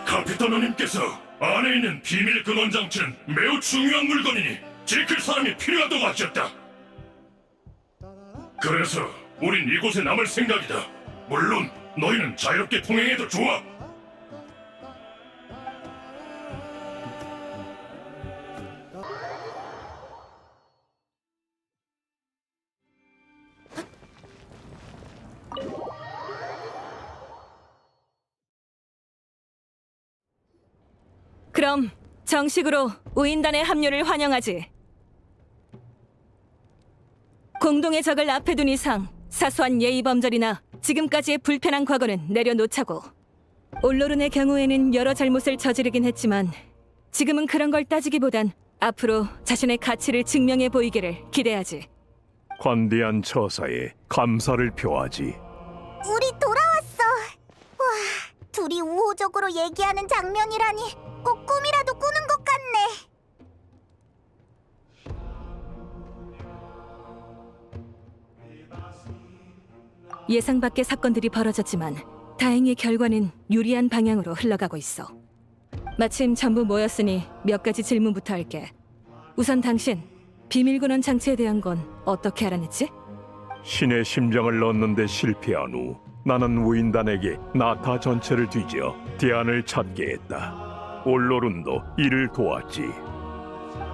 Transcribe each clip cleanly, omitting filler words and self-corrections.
카피타노님께서 안에 있는 비밀 근원 장치는 매우 중요한 물건이니 지킬 사람이 필요하다고 하셨다. 그래서 우린 이곳에 남을 생각이다. 물론 너희는 자유롭게 통행해도 좋아. 그럼 정식으로 우인단의 합류를 환영하지. 공동의 적을 앞에 둔 이상 사소한 예의 범절이나 지금까지의 불편한 과거는 내려놓자고. 올로른의 경우에는 여러 잘못을 저지르긴 했지만 지금은 그런 걸 따지기보단 앞으로 자신의 가치를 증명해 보이기를 기대하지. 관대한 처사에 감사를 표하지. 우리 돌아왔어. 와, 둘이 우호적으로 얘기하는 장면이라니 꼭 꿈이라도 꾸는 것 같네. 예상 밖의 사건들이 벌어졌지만 다행히 결과는 유리한 방향으로 흘러가고 있어. 마침 전부 모였으니 몇 가지 질문부터 할게. 우선 당신, 비밀근원 장치에 대한 건 어떻게 알아냈지? 신의 심장을 얻는데 실패한 후 나는 우인단에게 나타 전체를 뒤져 대안을 찾게 했다. 올로룬도 이를 도왔지.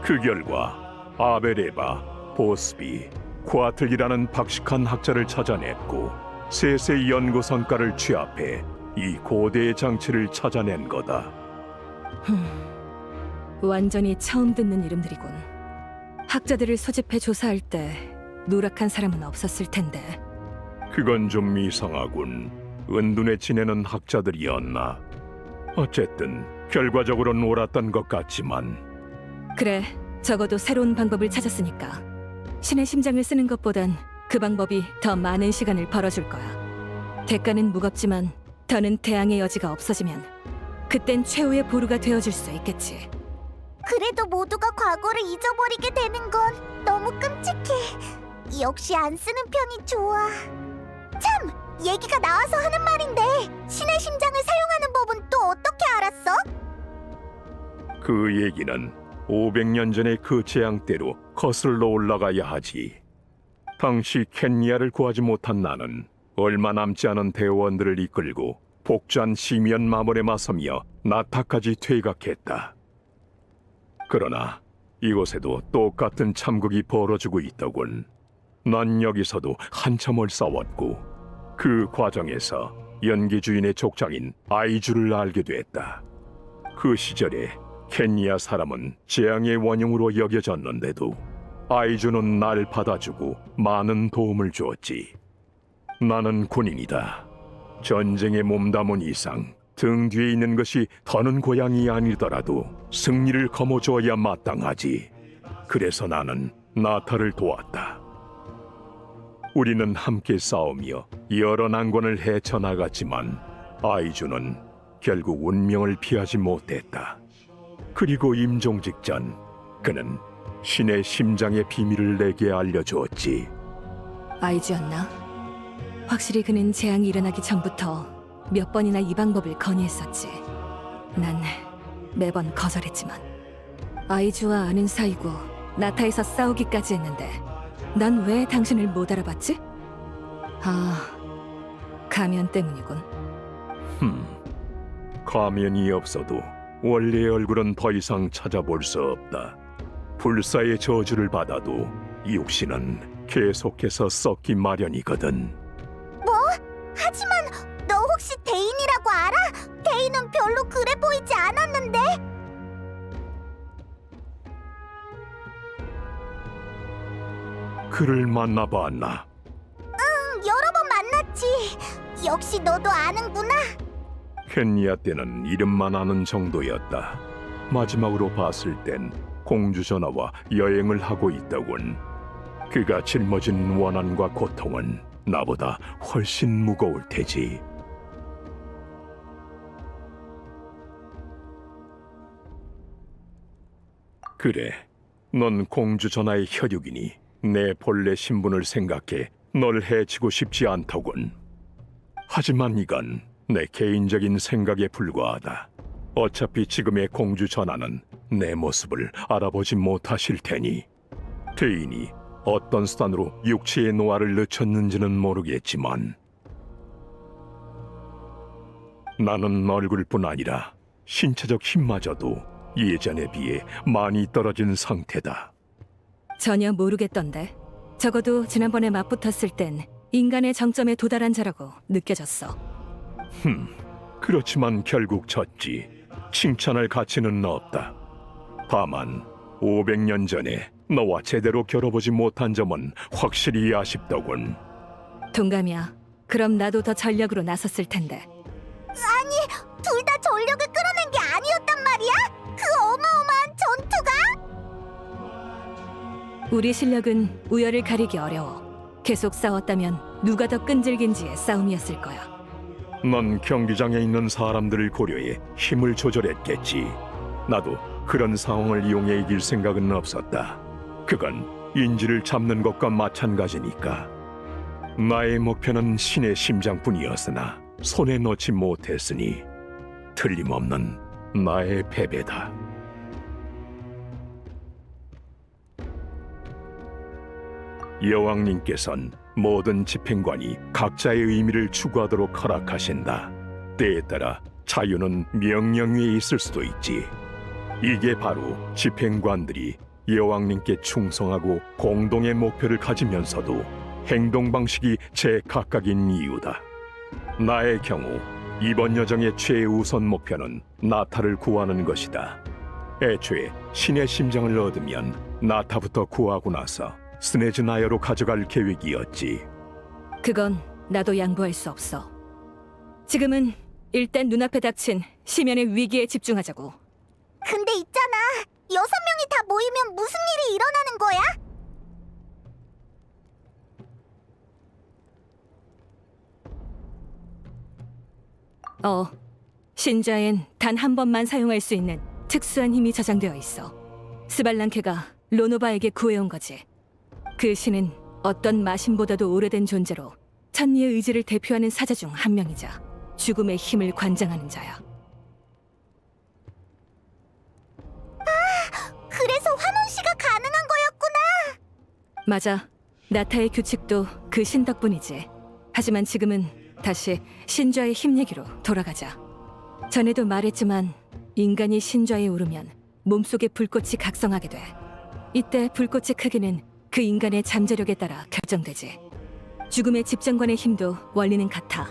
그 결과 아베레바, 보스비, 쿠아틀이라는 박식한 학자를 찾아냈고 셋의 연구 성과를 취합해 이 고대의 장치를 찾아낸 거다. 완전히 처음 듣는 이름들이군. 학자들을 소집해 조사할 때 누락한 사람은 없었을 텐데. 그건 좀 이상하군. 은둔에 지내는 학자들이었나? 어쨌든 결과적으로는 옳았던 것 같지만. 그래, 적어도 새로운 방법을 찾았으니까 신의 심장을 쓰는 것보단 그 방법이 더 많은 시간을 벌어줄 거야. 대가는 무겁지만 더는 대항의 여지가 없어지면 그땐 최후의 보루가 되어줄 수 있겠지. 그래도 모두가 과거를 잊어버리게 되는 건 너무 끔찍해. 역시 안 쓰는 편이 좋아. 참! 얘기가 나와서 하는 말인데 신의 심장을 사용하는 법은 또 어떻게 알았어? 그 얘기는 500년 전의 그 재앙대로 거슬러 올라가야 하지. 당시 켄니아를 구하지 못한 나는 얼마 남지 않은 대원들을 이끌고 복주한 시미언 마물에 맞서며 나타까지 퇴각했다. 그러나 이곳에도 똑같은 참극이 벌어지고 있더군. 난 여기서도 한참을 싸웠고 그 과정에서 연기 주인의 족장인 아이주를 알게 됐다. 그 시절에 켄니아 사람은 재앙의 원흉으로 여겨졌는데도 아이주는 날 받아주고 많은 도움을 주었지. 나는 군인이다. 전쟁에 몸담은 이상 등 뒤에 있는 것이 더는 고향이 아니더라도 승리를 거머쥐어야 마땅하지. 그래서 나는 나타를 도왔다. 우리는 함께 싸우며 여러 난관을 헤쳐나갔지만 아이주는 결국 운명을 피하지 못했다. 그리고 임종 직전 그는 신의 심장의 비밀을 내게 알려주었지. 아이즈였나? 확실히 그는 재앙이 일어나기 전부터 몇 번이나 이 방법을 건의했었지. 난 매번 거절했지만 아이즈와 아는 사이고 나타에서 싸우기까지 했는데 난 왜 당신을 못 알아봤지? 아, 가면 때문이군. 가면이 없어도 원래의 얼굴은 더 이상 찾아볼 수 없다. 불사의 저주를 받아도 이 육신은 계속해서 썩기 마련이거든. 뭐? 하지만 너 혹시 대인이라고 알아? 대인은 별로 그래 보이지 않았는데? 그를 만나봤나? 여러 번 만났지. 역시 너도 아는구나. 켄니아 때는 이름만 아는 정도였다. 마지막으로 봤을 땐 공주 전하와 여행을 하고 있더군. 그가 짊어진 원한과 고통은 나보다 훨씬 무거울 테지. 그래, 넌 공주 전하의 혈육이니 내 본래 신분을 생각해 널 해치고 싶지 않더군. 하지만 이건 내 개인적인 생각에 불과하다. 어차피 지금의 공주 전하는 내 모습을 알아보지 못하실 테니 대인이 어떤 수단으로 육체의 노화를 늦췄는지는 모르겠지만 나는 얼굴뿐 아니라 신체적 힘마저도 예전에 비해 많이 떨어진 상태다. 전혀 모르겠던데. 적어도 지난번에 맞붙었을 땐 인간의 정점에 도달한 자라고 느껴졌어. 그렇지만 결국 졌지. 칭찬할 가치는 없다. 다만 500년 전에 너와 제대로 겨뤄보지 못한 점은 확실히 아쉽더군. 동감이야. 그럼 나도 더 전력으로 나섰을 텐데. 아니, 둘 다 전력을 끌어낸 게 아니었단 말이야? 그 어마어마한 전투가? 우리 실력은 우열을 가리기 어려워. 계속 싸웠다면 누가 더 끈질긴지의 싸움이었을 거야. 넌 경기장에 있는 사람들을 고려해 힘을 조절했겠지. 나도 그런 상황을 이용해 이길 생각은 없었다. 그건 인지를 잡는 것과 마찬가지니까. 나의 목표는 신의 심장뿐이었으나 손에 넣지 못했으니 틀림없는 나의 패배다. 여왕님께선 모든 집행관이 각자의 의미를 추구하도록 허락하신다. 때에 따라 자유는 명령 위에 있을 수도 있지. 이게 바로 집행관들이 여왕님께 충성하고 공동의 목표를 가지면서도 행동 방식이 제각각인 이유다. 나의 경우 이번 여정의 최우선 목표는 나타를 구하는 것이다. 애초에 신의 심장을 얻으면 나타부터 구하고 나서 스네즈 나야로 가져갈 계획이었지. 그건 나도 양보할 수 없어. 지금은 일단 눈앞에 닥친 심연의 위기에 집중하자고. 근데 있잖아, 6명이 다 모이면 무슨 일이 일어나는 거야? 신좌엔 단 한 번만 사용할 수 있는 특수한 힘이 저장되어 있어. 스발랑케가 로노바에게 구해온 거지. 그 신은 어떤 마신보다도 오래된 존재로 천리의 의지를 대표하는 사자 중 한 명이자 죽음의 힘을 관장하는 자야. 그래서 환원씨가 가능한 거였구나. 맞아. 나타의 규칙도 그 신 덕분이지. 하지만 지금은 다시 신좌의 힘 얘기로 돌아가자. 전에도 말했지만 인간이 신좌에 오르면 몸속의 불꽃이 각성하게 돼. 이때 불꽃의 크기는 그 인간의 잠재력에 따라 결정되지. 죽음의 집정관의 힘도 원리는 같아.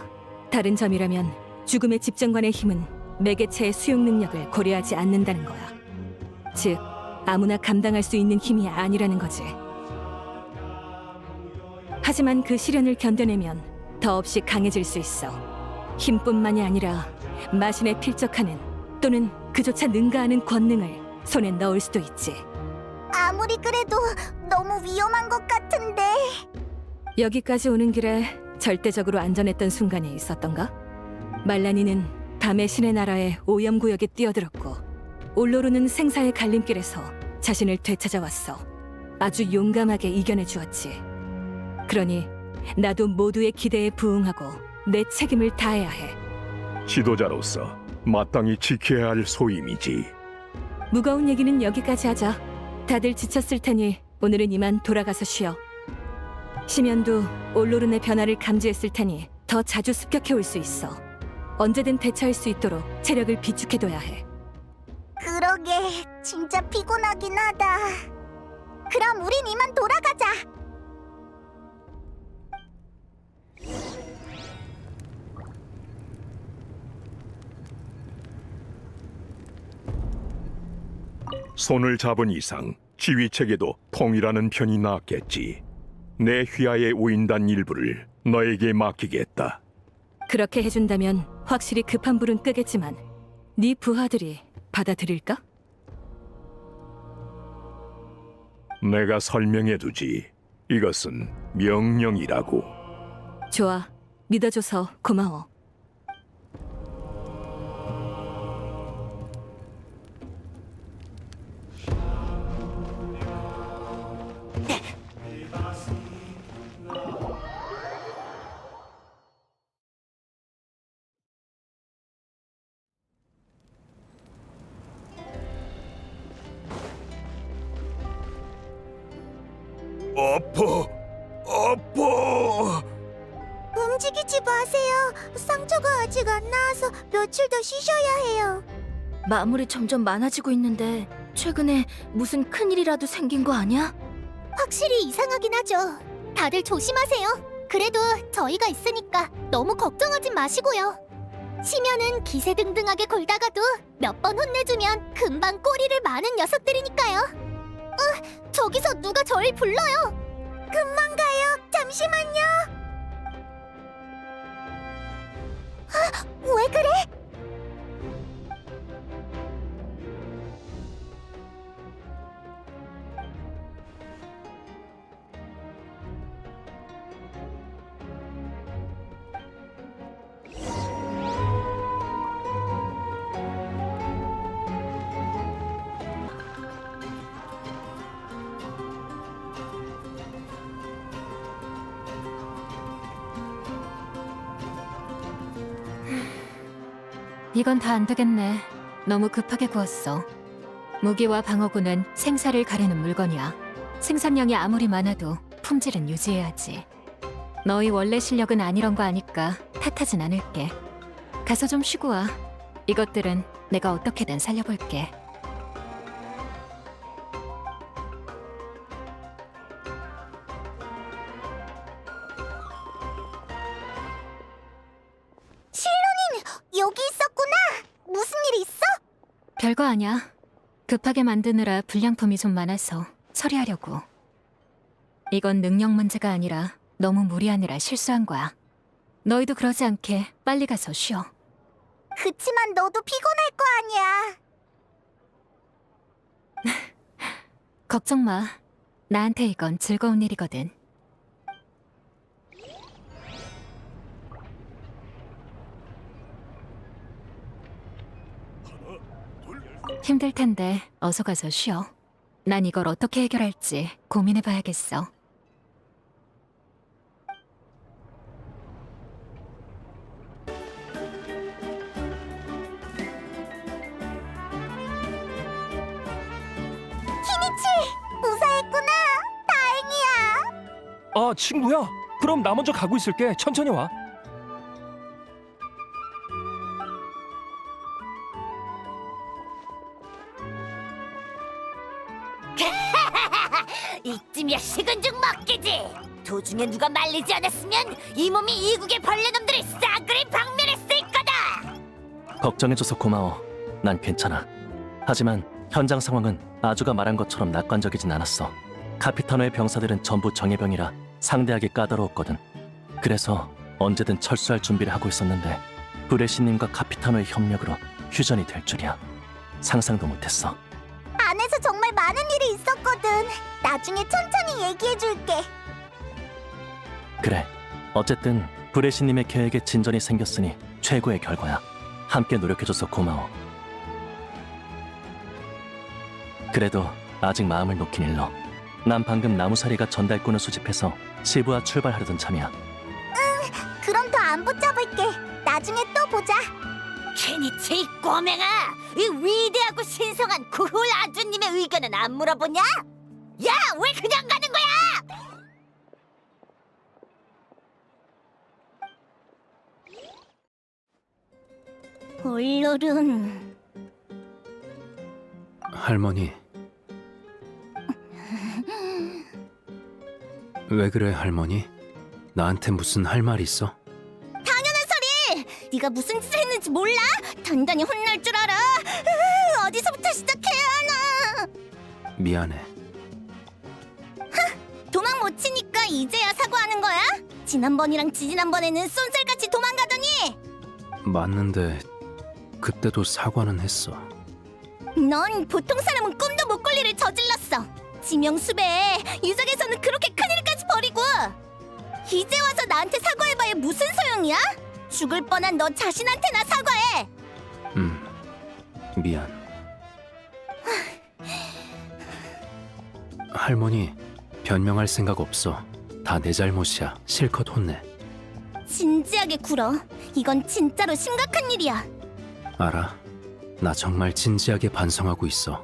다른 점이라면 죽음의 집정관의 힘은 매개체의 수용 능력을 고려하지 않는다는 거야. 즉, 아무나 감당할 수 있는 힘이 아니라는 거지. 하지만 그 시련을 견뎌내면 더없이 강해질 수 있어. 힘뿐만이 아니라 마신에 필적하는 또는 그조차 능가하는 권능을 손에 넣을 수도 있지. 아무리 그래도 너무 위험한 것 같은데. 여기까지 오는 길에 절대적으로 안전했던 순간이 있었던가? 말라니는 밤의 신의 나라의 오염구역에 뛰어들었고 올로르는 생사의 갈림길에서 자신을 되찾아왔어. 아주 용감하게 이겨내 주었지. 그러니 나도 모두의 기대에 부응하고 내 책임을 다해야 해. 지도자로서 마땅히 지켜야 할 소임이지. 무거운 얘기는 여기까지 하자. 다들 지쳤을 테니 오늘은 이만 돌아가서 쉬어. 심연도 올로른의 변화를 감지했을 테니 더 자주 습격해 올 수 있어. 언제든 대처할 수 있도록 체력을 비축해둬야 해. 그러게, 진짜 피곤하긴 하다. 그럼 우린 이만 돌아가자. 손을 잡은 이상 지휘책에도 통일하는 편이 낫겠지. 내 휘하에 오인단 일부를 너에게 맡기겠다. 그렇게 해준다면 확실히 급한 불은 끄겠지만 네 부하들이 받아들일까? 내가 설명해두지. 이것은 명령이라고. 좋아. 믿어줘서 고마워. 아파. 움직이지 마세요. 상처가 아직 안 나아서 며칠 더 쉬셔야 해요. 마물이 점점 많아지고 있는데 최근에 무슨 큰일이라도 생긴 거 아니야? 확실히 이상하긴 하죠. 다들 조심하세요. 그래도 저희가 있으니까 너무 걱정하지 마시고요. 치면은 기세등등하게 굴다가도 몇 번 혼내주면 금방 꼬리를 마는 녀석들이니까요. 저기서 누가 저를 불러요. 금방 가요. 잠시만요. 왜 그래? 이건 다 안 되겠네. 너무 급하게 구웠어. 무기와 방어구는 생사를 가르는 물건이야. 생산량이 아무리 많아도 품질은 유지해야지. 너희 원래 실력은 아니런 거 아니까 탓하진 않을게. 가서 좀 쉬고 와. 이것들은 내가 어떻게든 살려볼게. 여기 있었구나. 무슨 일 있어? 별거 아니야. 급하게 만드느라 불량품이 좀 많아서 처리하려고. 이건 능력 문제가 아니라 너무 무리하느라 실수한 거야. 너희도 그러지 않게 빨리 가서 쉬어. 그치만 너도 피곤할 거 아니야. 걱정 마. 나한테 이건 즐거운 일이거든. 힘들 텐데 어서 가서 쉬어. 난 이걸 어떻게 해결할지 고민해봐야겠어. 키니치, 무사했구나. 다행이야. 아, 친구야. 그럼 나 먼저 가고 있을게. 천천히 와. 이쯤이야 식은 죽 먹기지. 도중에 누가 말리지 않았으면 이 몸이 이국의 벌레놈들을 싸그리 박멸했을 거다. 걱정해줘서 고마워. 난 괜찮아. 하지만 현장 상황은 아주가 말한 것처럼 낙관적이진 않았어. 카피타노의 병사들은 전부 정예병이라 상대하기 까다로웠거든. 그래서 언제든 철수할 준비를 하고 있었는데 브레시님과 카피타노의 협력으로 휴전이 될 줄이야. 상상도 못했어. 안에서 정말 많은 일이 있었거든. 나중에 천천히 얘기해줄게. 그래. 어쨌든 브레시님의 계획에 진전이 생겼으니 최고의 결과야. 함께 노력해줘서 고마워. 그래도 아직 마음을 놓긴 일러. 난 방금 나무사리가 전달꾼을 수집해서 시부아 출발하려던 참이야. 그럼 더 안 붙잡을게. 나중에 또 보자. 케니치 이 꼬맹아, 이 위대하고 신성한 구훌 아주님의 의견은 안 물어보냐? 야, 왜 그냥 가는 거야? 얼른. 할머니. 왜 그래, 할머니? 나한테 무슨 할 말 있어? 네가 무슨 짓을 했는지 몰라? 단단히 혼날 줄 알아. 어디서부터 시작해야 하나? 미안해. 도망 못 치니까 이제야 사과하는 거야? 지난번이랑 지지난번에는 쏜살같이 도망가더니. 맞는데 그때도 사과는 했어. 넌 보통 사람은 꿈도 못 꿀 일을 저질렀어. 지명수배에 유적에서는 그렇게 큰일까지 벌이고 이제 와서 나한테 사과해봐야 무슨 소용이야? 죽을 뻔한 너 자신한테나 사과해. 미안. 할머니, 변명할 생각 없어. 다 내 잘못이야. 실컷 혼내. 진지하게 굴어. 이건 진짜로 심각한 일이야. 알아. 나 정말 진지하게 반성하고 있어.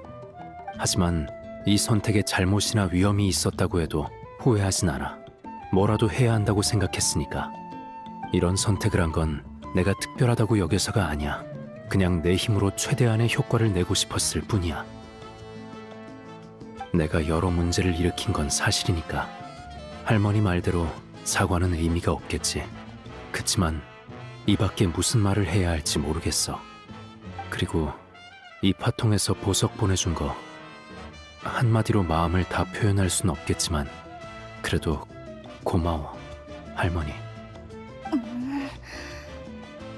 하지만 이 선택에 잘못이나 위험이 있었다고 해도 후회하진 않아. 뭐라도 해야 한다고 생각했으니까. 이런 선택을 한 건 내가 특별하다고 여겨서가 아니야. 그냥 내 힘으로 최대한의 효과를 내고 싶었을 뿐이야. 내가 여러 문제를 일으킨 건 사실이니까. 할머니 말대로 사과는 의미가 없겠지. 그치만 이 밖에 무슨 말을 해야 할지 모르겠어. 그리고 이 파통에서 보석 보내준 거 한마디로 마음을 다 표현할 순 없겠지만 그래도 고마워, 할머니.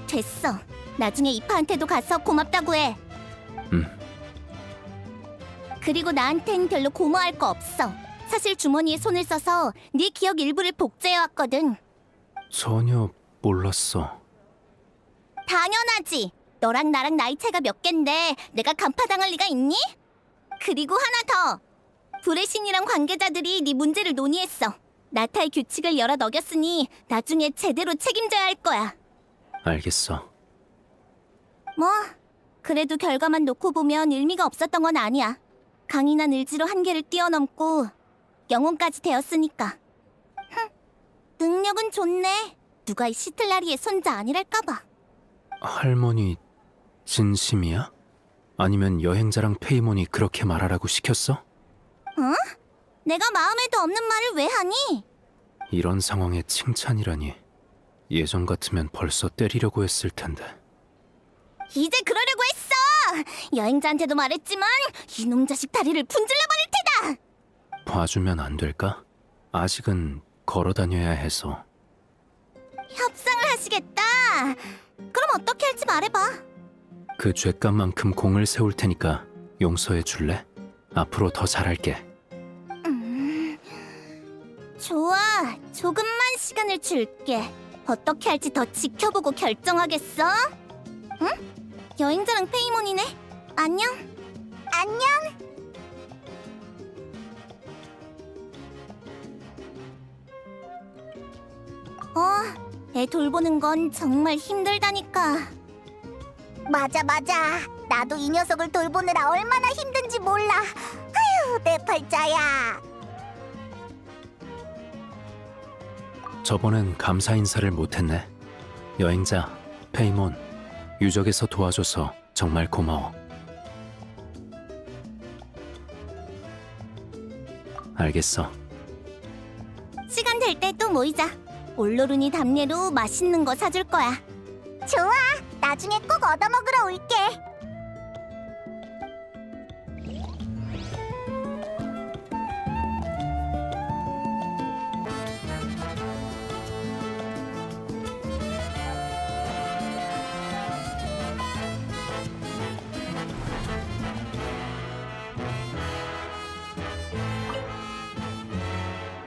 됐어. 나중에 이파한테도 가서 고맙다고 해. 그리고 나한텐 별로 고마워할 거 없어. 사실 주머니에 손을 써서 네 기억 일부를 복제해왔거든. 전혀 몰랐어. 당연하지. 너랑 나랑 나이 차이가 몇 갠데 내가 간파당할 리가 있니? 그리고 하나 더. 불의 신이랑 관계자들이 네 문제를 논의했어. 나타의 규칙을 열어 넣였으니 나중에 제대로 책임져야 할 거야. 알겠어. 뭐 그래도 결과만 놓고 보면 의미가 없었던 건 아니야. 강인한 의지로 한계를 뛰어넘고 영혼까지 되었으니까. 능력은 좋네. 누가 이 시틀라리의 손자 아니랄까봐. 할머니 진심이야? 아니면 여행자랑 페이몬이 그렇게 말하라고 시켰어? 내가 마음에도 없는 말을 왜 하니? 이런 상황에 칭찬이라니. 예전 같으면 벌써 때리려고 했을 텐데. 이제 그러려고 했어. 여행자한테도 말했지만 이놈 자식 다리를 분질러버릴 테다. 봐주면 안 될까? 아직은 걸어 다녀야 해서. 협상을 하시겠다. 그럼 어떻게 할지 말해봐. 그 죗값만큼 공을 세울 테니까 용서해 줄래? 앞으로 더 잘할게. 좋아. 조금만 시간을 줄게. 어떻게 할지 더 지켜보고 결정하겠어? 응? 여행자랑 페이몬이네. 안녕. 안녕. 애 돌보는 건 정말 힘들다니까. 맞아. 나도 이 녀석을 돌보느라 얼마나 힘든지 몰라. 아휴, 내 팔자야. 저번엔 감사 인사를 못했네. 여행자, 페이몬, 유적에서 도와줘서 정말 고마워. 알겠어. 시간 될 때 또 모이자. 올로룬이 답례로 맛있는 거 사줄 거야. 좋아. 나중에 꼭 얻어먹으러 올게.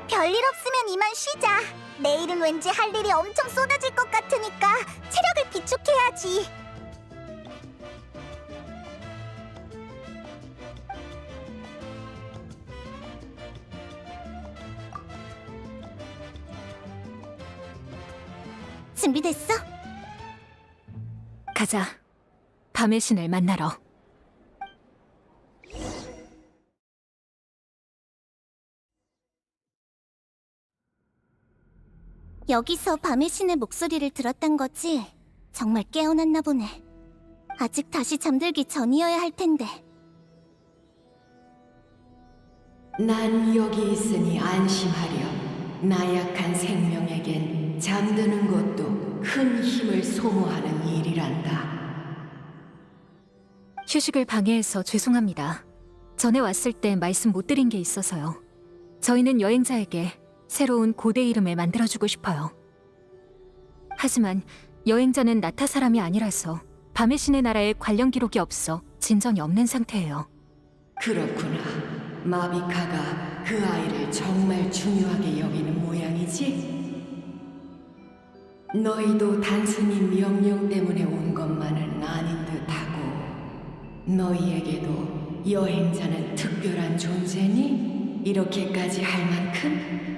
별일 없으면 이만 쉬자. 내일은 왠지 할 일이 엄청 쏟아질 것 같으니까 체력을 비축해야지. 준비됐어? 가자. 밤의 신을 만나러. 여기서 밤의 신의 목소리를 들었단 거지? 정말 깨어났나 보네. 아직 다시 잠들기 전이어야 할 텐데. 난 여기 있으니 안심하렴. 나약한 생명에겐 잠드는 것도 큰 힘을 소모하는 일이란다. 휴식을 방해해서 죄송합니다. 전에 왔을 때 말씀 못 드린 게 있어서요. 저희는 여행자에게 새로운 고대 이름을 만들어주고 싶어요. 하지만 여행자는 나타 사람이 아니라서 밤의 신의 나라에 관련 기록이 없어 진전이 없는 상태예요. 그렇구나. 마비카가 그 아이를 정말 중요하게 여기는 모양이지? 너희도 단순히 명령 때문에 온 것만은 아닌 듯하고 너희에게도 여행자는 특별한 존재니? 이렇게까지 할 만큼?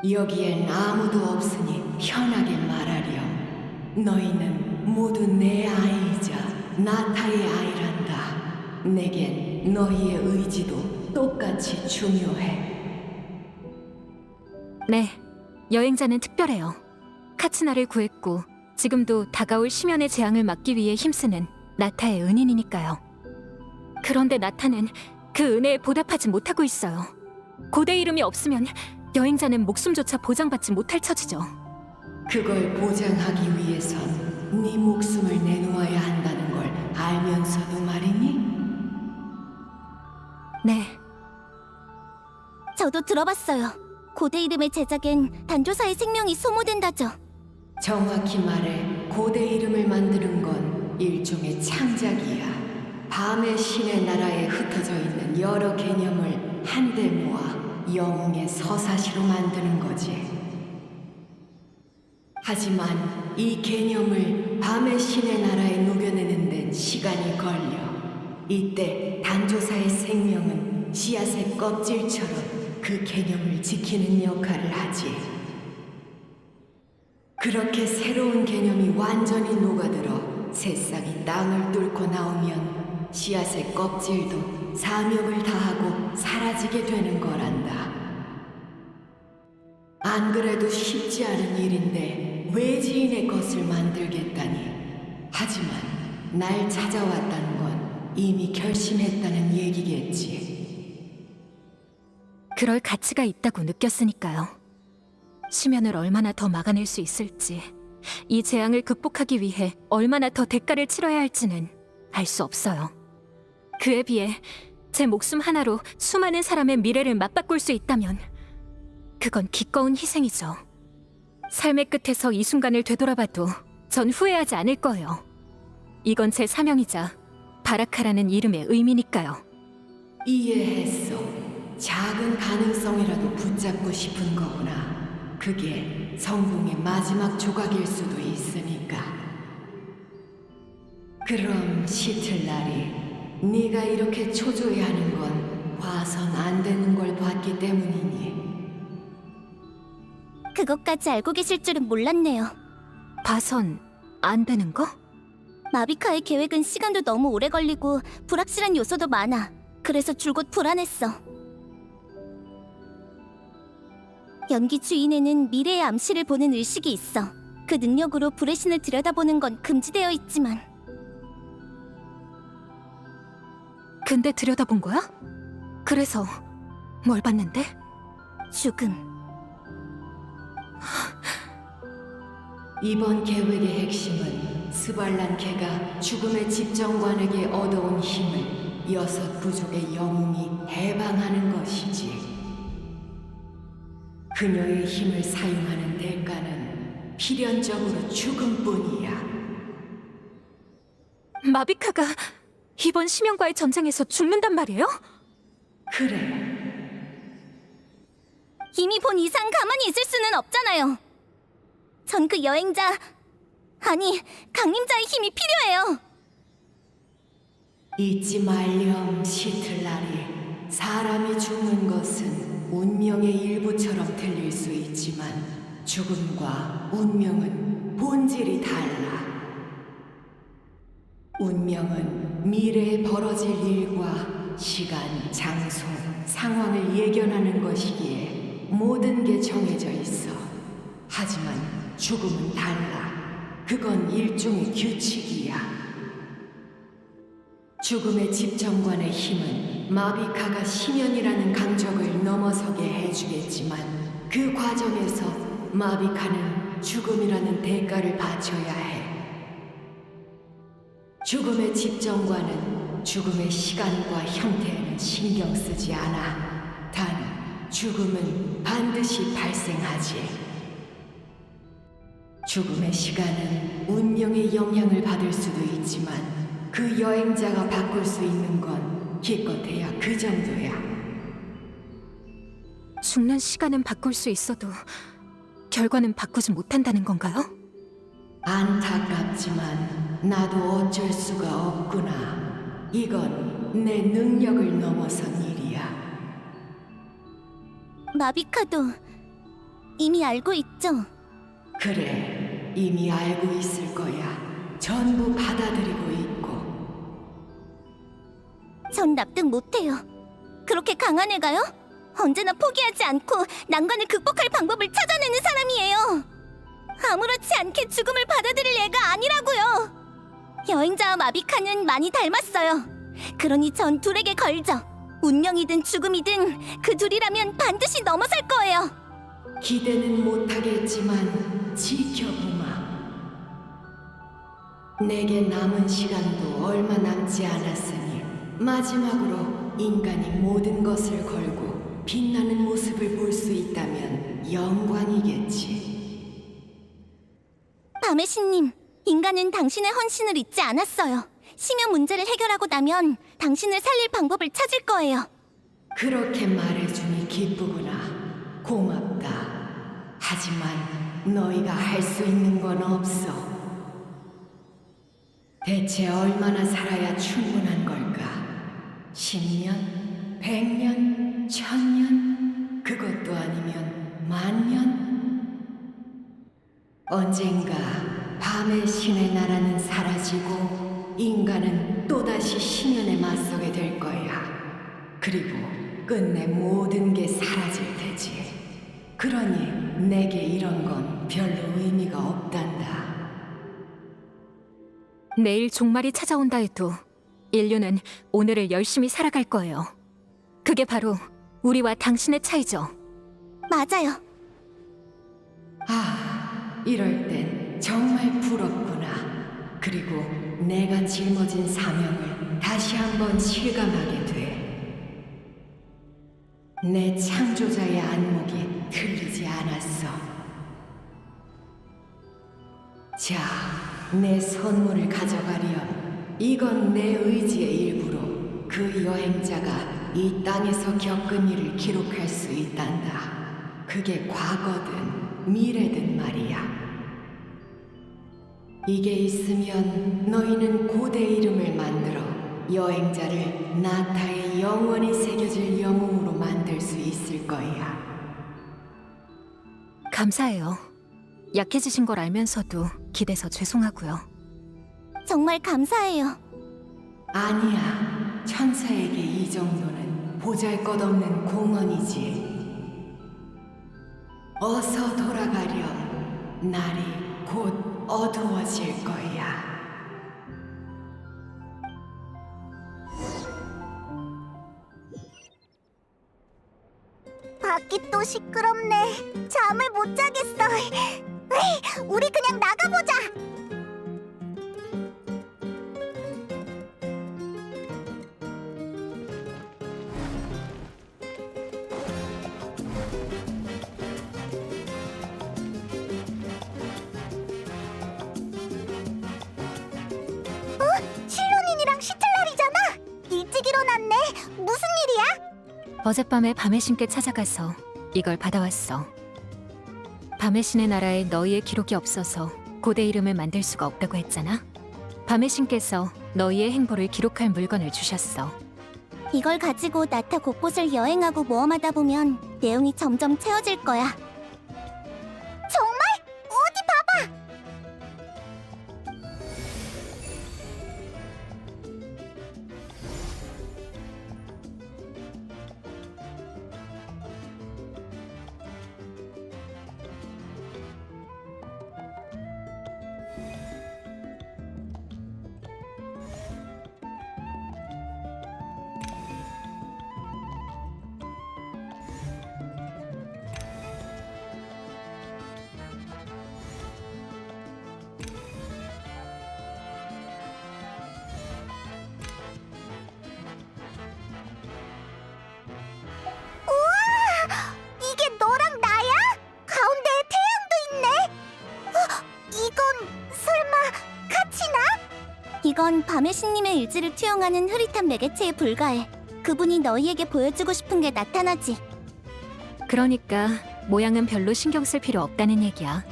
여기엔 아무도 없으니 편하게 말하렴. 너희는 모두 내 아이이자 나타의 아이란다. 내겐 너희의 의지도 똑같이 중요해. 네, 여행자는 특별해요. 카츠나를 구했고 지금도 다가올 심연의 재앙을 막기 위해 힘쓰는 나타의 은인이니까요. 그런데 나타는 그 은혜에 보답하지 못하고 있어요. 고대 이름이 없으면 여행자는 목숨조차 보장받지 못할 처지죠. 그걸 보장하기 위해선 네 목숨을 내놓아야 한다는 걸 알면서도 말이니? 네, 저도 들어봤어요. 고대 이름의 제작엔 단조사의 생명이 소모된다죠. 정확히 말해 고대 이름을 만드는 건 일종의 창작이야. 밤의 신의 나라에 흩어져 있는 여러 개념을 한데 모아 영웅의 서사시로 만드는 거지. 하지만 이 개념을 밤의 신의 나라에 녹여내는 데는 시간이 걸려. 이때 단조사의 생명은 씨앗의 껍질처럼 그 개념을 지키는 역할을 하지. 그렇게 새로운 개념이 완전히 녹아들어 새싹이 땅을 뚫고 나오면 씨앗의 껍질도 사명을 다하고 사라지게 되는 거란다. 안 그래도 쉽지 않은 일인데 외지인의 것을 만들겠다니. 하지만 날 찾아왔다는 건 이미 결심했다는 얘기겠지. 그럴 가치가 있다고 느꼈으니까요. 심연을 얼마나 더 막아낼 수 있을지, 이 재앙을 극복하기 위해 얼마나 더 대가를 치러야 할지는 알 수 없어요. 그에 비해 제 목숨 하나로 수많은 사람의 미래를 맞바꿀 수 있다면 그건 기꺼운 희생이죠. 삶의 끝에서 이 순간을 되돌아봐도 전 후회하지 않을 거예요. 이건 제 사명이자 바라카라는 이름의 의미니까요. 이해했어. 작은 가능성이라도 붙잡고 싶은 거구나. 그게 성공의 마지막 조각일 수도 있으니까. 그럼 시틀라리, 네가 이렇게 초조해하는 건 봐선 안 되는 걸 봤기 때문이니. 그것까지 알고 계실 줄은 몰랐네요. 봐선 안 되는 거? 마비카의 계획은 시간도 너무 오래 걸리고 불확실한 요소도 많아. 그래서 줄곧 불안했어. 연기 주인에는 미래의 암시를 보는 의식이 있어. 그 능력으로 불의 신을 들여다보는 건 금지되어 있지만 근데 들여다본 거야? 그래서 뭘 봤는데? 죽음. 이번 계획의 핵심은 스발란케가 죽음의 집정관에게 얻어온 힘을 6 부족의 영웅이 해방하는 것이지. 그녀의 힘을 사용하는 대가는 필연적으로 죽음뿐이야. 마비카가 이번 심연과의 전쟁에서 죽는단 말이에요? 그래. 이미 본 이상 가만히 있을 수는 없잖아요. 전 그 여행자, 아니 강림자의 힘이 필요해요. 잊지 말렴, 시틀라리. 사람이 죽는 것은 운명의 일부처럼 들릴 수 있지만 죽음과 운명은 본질이 달라. 운명은 미래에 벌어질 일과 시간, 장소, 상황을 예견하는 것이기에 모든 게 정해져 있어. 하지만 죽음은 달라. 그건 일종의 규칙이야. 죽음의 집정관의 힘은 마비카가 심연이라는 강적을 넘어서게 해주겠지만 그 과정에서 마비카는 죽음이라는 대가를 바쳐야 해. 죽음의 집정관은 죽음의 시간과 형태에는 신경 쓰지 않아. 단 죽음은 반드시 발생하지. 죽음의 시간은 운명의 영향을 받을 수도 있지만 그 여행자가 바꿀 수 있는 건 기껏해야 그 정도야. 죽는 시간은 바꿀 수 있어도 결과는 바꾸지 못한다는 건가요? 안타깝지만 나도 어쩔 수가 없구나. 이건 내 능력을 넘어선 일이야. 마비카도 이미 알고 있죠? 그래, 이미 알고 있을 거야. 전부 받아들이고 있고. 전 납득 못해요. 그렇게 강한 애가요? 언제나 포기하지 않고 난관을 극복할 방법을 찾아내는 사람이에요. 아무렇지 않게 죽음을 받아들일 애가 아니라고요. 여행자와 마비카는 많이 닮았어요. 그러니 전 둘에게 걸죠. 운명이든 죽음이든 그 둘이라면 반드시 넘어설 거예요. 기대는 못하겠지만 지켜보마. 내게 남은 시간도 얼마 남지 않았으니 마지막으로 인간이 모든 것을 걸고 빛나는 모습을 볼 수 있다면 영광이겠지. 밤의 신님, 인간은 당신의 헌신을 잊지 않았어요. 심연 문제를 해결하고 나면 당신을 살릴 방법을 찾을 거예요. 그렇게 말해주니 기쁘구나. 고맙다. 하지만 너희가 할 수 있는 건 없어. 대체 얼마나 살아야 충분한 걸까? 10년? 100년? 1000년? 그것도 아니면 10,000년? 언젠가 밤의 신의 나라는 사라지고 인간은 또다시 심연에 맞서게 될 거야. 그리고 끝내 모든 게 사라질 테지. 그러니 내게 이런 건 별로 의미가 없단다. 내일 종말이 찾아온다 해도 인류는 오늘을 열심히 살아갈 거예요. 그게 바로 우리와 당신의 차이죠. 맞아요. 아, 이럴 땐 정말 부럽구나. 그리고 내가 짊어진 사명을 다시 한번 실감하게 돼. 내 창조자의 안목이 틀리지 않았어. 자, 내 선물을 가져가렴. 이건 내 의지의 일부로 그 여행자가 이 땅에서 겪은 일을 기록할 수 있단다. 그게 과거든 미래든 말이야. 이게 있으면 너희는 고대 이름을 만들어 여행자를 나타에 영원히 새겨질 영웅으로 만들 수 있을 거야. 감사해요. 약해지신 걸 알면서도 기대서 죄송하고요. 정말 감사해요. 아니야. 천사에게 이 정도는 보잘것없는 공헌이지. 어서 돌아가렴. 날이 곧 어두워질 거야. 밖이 또 시끄럽네. 잠을 못 자겠어. 에이, 우리 그냥 나가보자. 실론인이랑 시틀날이잖아. 일찍 일어났네. 무슨 일이야? 어젯밤에 밤의 신께 찾아가서 이걸 받아왔어. 밤의 신의 나라에 너희의 기록이 없어서 고대 이름을 만들 수가 없다고 했잖아. 밤의 신께서 너희의 행보를 기록할 물건을 주셨어. 이걸 가지고 나타 곳곳을 여행하고 모험하다 보면 내용이 점점 채워질 거야. 정말? 어디 봐봐. 우와! 이게 너랑 나야? 가운데에 태양도 있네. 이건 설마 카치나? 이건 밤의 신님의 일지를 투영하는 흐릿한 매개체에 불과해. 그분이 너희에게 보여주고 싶은 게 나타나지. 그러니까 모양은 별로 신경 쓸 필요 없다는 얘기야.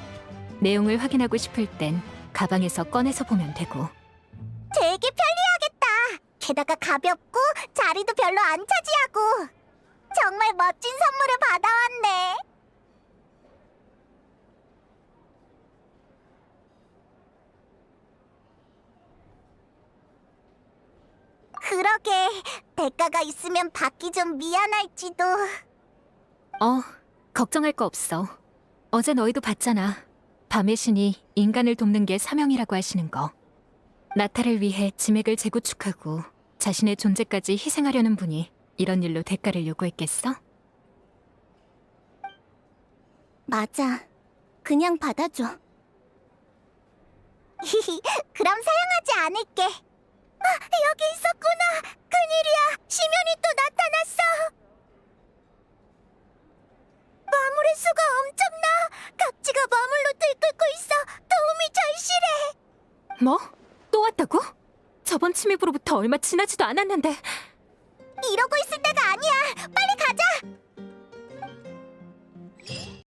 내용을 확인하고 싶을 땐 가방에서 꺼내서 보면 되고. 게다가 가볍고 자리도 별로 안 차지하고 정말 멋진 선물을 받아왔네. 그러게, 대가가 있으면 받기 좀 미안할지도. 걱정할 거 없어. 어제 너희도 봤잖아. 밤의 신이 인간을 돕는 게 사명이라고 하시는 거. 나타를 위해 지맥을 재구축하고 자신의 존재까지 희생하려는 분이 이런 일로 대가를 요구했겠어? 맞아. 그냥 받아줘. 그럼 사양하지 않을게. 여기 있었구나. 큰일이야. 심연이 또 나타났어. 마물의 수가 엄청나. 각지가 마물로 들끓고 있어. 도움이 절실해. 뭐? 또 왔다고? 저번 침입으로부터 얼마 지나지도 않았는데. 이러고 있을 때가 아니야.